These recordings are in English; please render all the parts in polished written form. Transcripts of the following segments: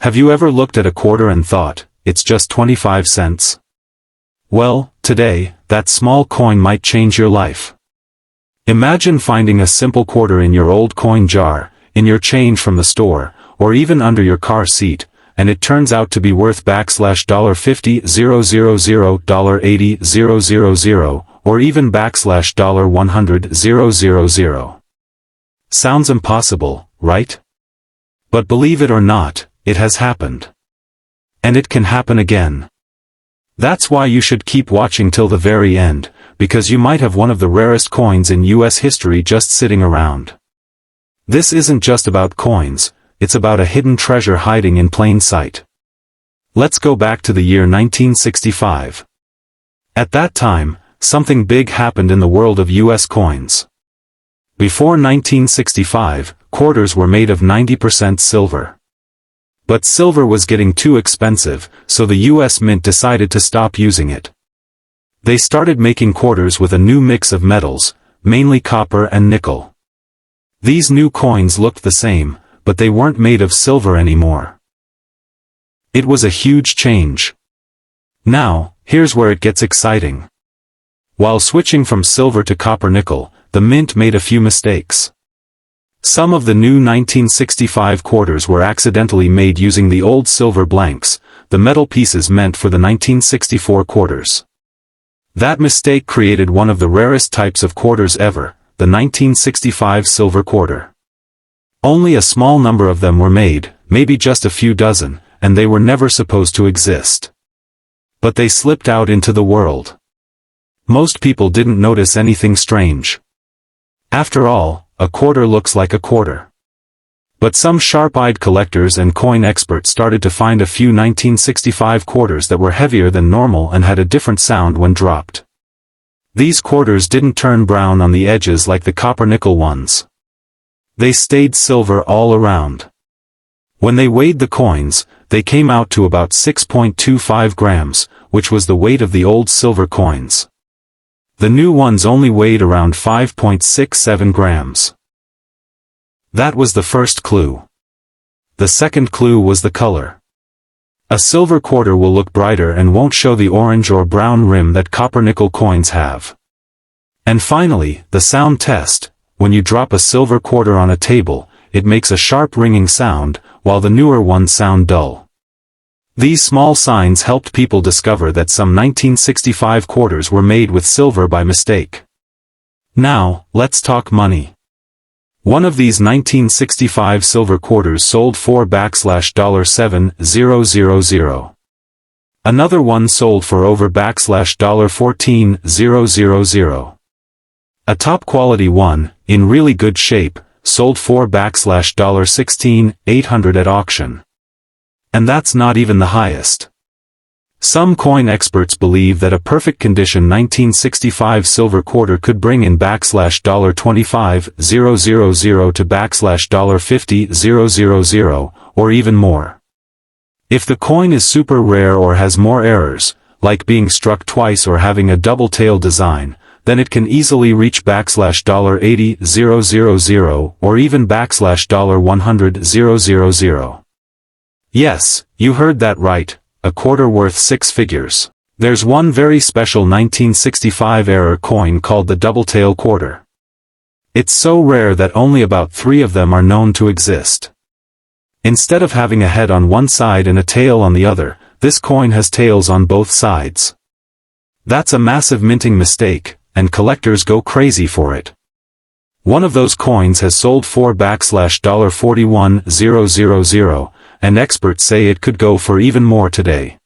Have you ever looked at a quarter and thought, it's just 25 cents? Well, today, that small coin might change your life. Imagine finding a simple quarter in your old coin jar, in your change from the store, or even under your car seat, and it turns out to be worth $50,000, $80,000, or even $100,000. Sounds impossible, right? But believe it or not, it has happened. And it can happen again. That's why you should keep watching till the very end, because you might have one of the rarest coins in US history just sitting around. This isn't just about coins, it's about a hidden treasure hiding in plain sight. Let's go back to the year 1965. At that time, something big happened in the world of US coins. Before 1965, quarters were made of 90% silver. But silver was getting too expensive, so the US Mint decided to stop using it. They started making quarters with a new mix of metals, mainly copper and nickel. These new coins looked the same, but they weren't made of silver anymore. It was a huge change. Now, here's where it gets exciting. While switching from silver to copper-nickel, the Mint made a few mistakes. Some of the new 1965 quarters were accidentally made using the old silver blanks, the metal pieces meant for the 1964 quarters. That mistake created one of the rarest types of quarters ever, the 1965 silver quarter. Only a small number of them were made, maybe just a few dozen, and they were never supposed to exist. But they slipped out into the world. Most people didn't notice anything strange. After all, a quarter looks like a quarter. But some sharp-eyed collectors and coin experts started to find a few 1965 quarters that were heavier than normal and had a different sound when dropped. These quarters didn't turn brown on the edges like the copper-nickel ones. They stayed silver all around. When they weighed the coins, they came out to about 6.25 grams, which was the weight of the old silver coins. The new ones only weighed around 5.67 grams. That was the first clue. The second clue was the color. A silver quarter will look brighter and won't show the orange or brown rim that copper-nickel coins have. And finally, the sound test. When you drop a silver quarter on a table, it makes a sharp ringing sound, while the newer ones sound dull. These small signs helped people discover that some 1965 quarters were made with silver by mistake. Now, let's talk money. One of these 1965 silver quarters sold for $7,000. Another one sold for over $14,000. A top quality one, in really good shape, sold for $16,800 at auction. And that's not even the highest. Some coin experts believe that a perfect condition 1965 silver quarter could bring in $25,000 to $50,000, or even more. If the coin is super rare or has more errors, like being struck twice or having a double tail design, then it can easily reach $80,000 or even $100,000. Yes, you heard that right, a quarter worth 6 figures. There's one very special 1965 era coin called the double tail quarter. It's so rare that only about 3 of them are known to exist. Instead of having a head on one side and a tail on the other, this coin has tails on both sides. That's a massive minting mistake, and collectors go crazy for it. One of those coins has sold for $41,000, and experts say it could go for even more today.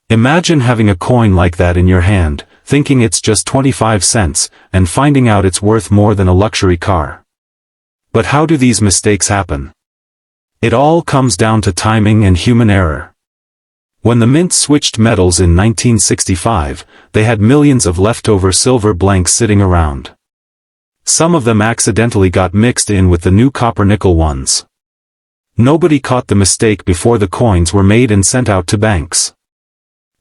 Imagine having a coin like that in your hand, thinking it's just 25 cents, and finding out it's worth more than a luxury car. But how do these mistakes happen? It all comes down to timing and human error. When the Mint switched metals in 1965, they had millions of leftover silver blanks sitting around. Some of them accidentally got mixed in with the new copper-nickel ones. Nobody caught the mistake before the coins were made and sent out to banks.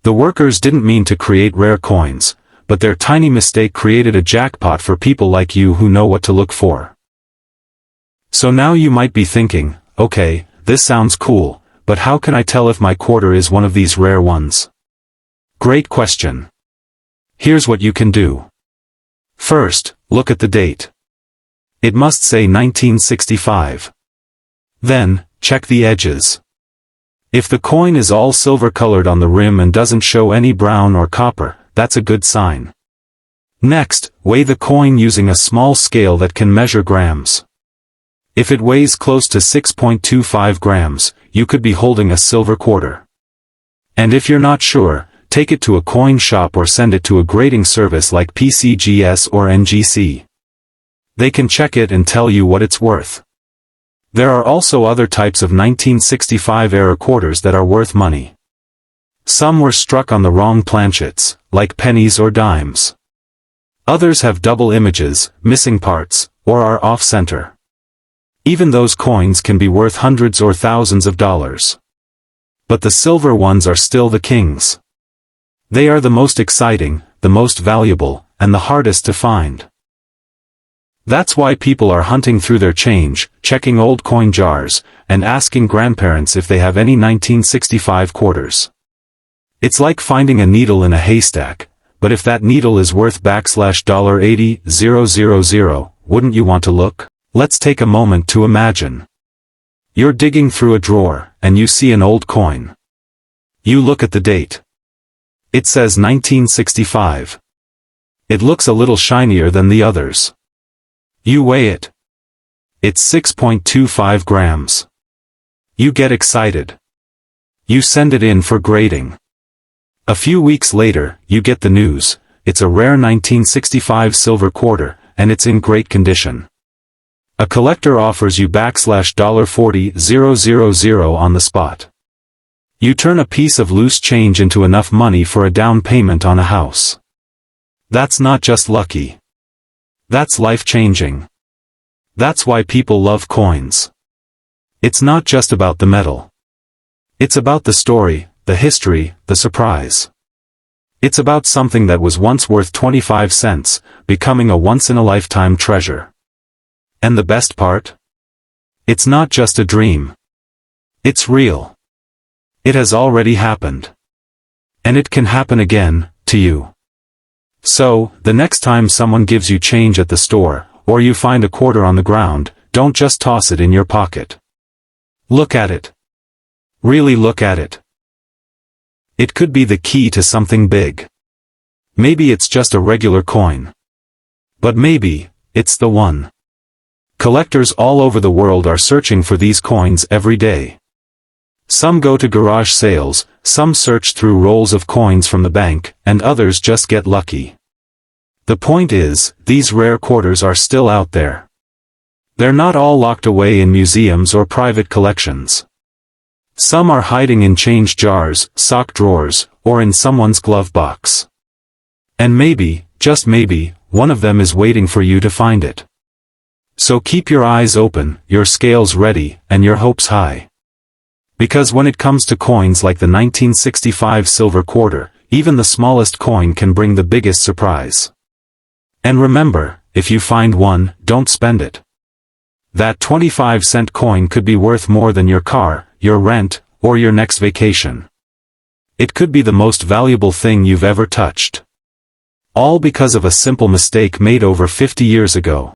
The workers didn't mean to create rare coins, but their tiny mistake created a jackpot for people like you who know what to look for. So now you might be thinking, okay, this sounds cool, but how can I tell if my quarter is one of these rare ones? Great question. Here's what you can do. First, look at the date. It must say 1965. Then, check the edges. If the coin is all silver-colored on the rim and doesn't show any brown or copper, that's a good sign. Next, weigh the coin using a small scale that can measure grams. If it weighs close to 6.25 grams, you could be holding a silver quarter. And if you're not sure, take it to a coin shop or send it to a grading service like PCGS or NGC. They can check it and tell you what it's worth. There are also other types of 1965-era quarters that are worth money. Some were struck on the wrong planchets, like pennies or dimes. Others have double images, missing parts, or are off-center. Even those coins can be worth hundreds or thousands of dollars. But the silver ones are still the kings. They are the most exciting, the most valuable, and the hardest to find. That's why people are hunting through their change, checking old coin jars, and asking grandparents if they have any 1965 quarters. It's like finding a needle in a haystack, but if that needle is worth $$80,000, wouldn't you want to look? Let's take a moment to imagine. You're digging through a drawer, and you see an old coin. You look at the date. It says 1965. It looks a little shinier than the others. You weigh it. It's 6.25 grams. You get excited. You send it in for grading. A few weeks later, you get the news, it's a rare 1965 silver quarter, and it's in great condition. A collector offers you $40,000 on the spot. You turn a piece of loose change into enough money for a down payment on a house. That's not just lucky. That's life-changing. That's why people love coins. It's not just about the metal. It's about the story, the history, the surprise. It's about something that was once worth 25 cents, becoming a once-in-a-lifetime treasure. And the best part? It's not just a dream. It's real. It has already happened. And it can happen again, to you. So, the next time someone gives you change at the store, or you find a quarter on the ground, don't just toss it in your pocket. Look at it. Really look at it. It could be the key to something big. Maybe it's just a regular coin. But maybe, it's the one. Collectors all over the world are searching for these coins every day. Some go to garage sales, some search through rolls of coins from the bank, and others just get lucky. The point is, these rare quarters are still out there. They're not all locked away in museums or private collections. Some are hiding in change jars, sock drawers, or in someone's glove box. And maybe, just maybe, one of them is waiting for you to find it. So keep your eyes open, your scales ready, and your hopes high. Because when it comes to coins like the 1965 silver quarter, even the smallest coin can bring the biggest surprise. And remember, if you find one, don't spend it. That 25-cent coin could be worth more than your car, your rent, or your next vacation. It could be the most valuable thing you've ever touched. All because of a simple mistake made over 50 years ago.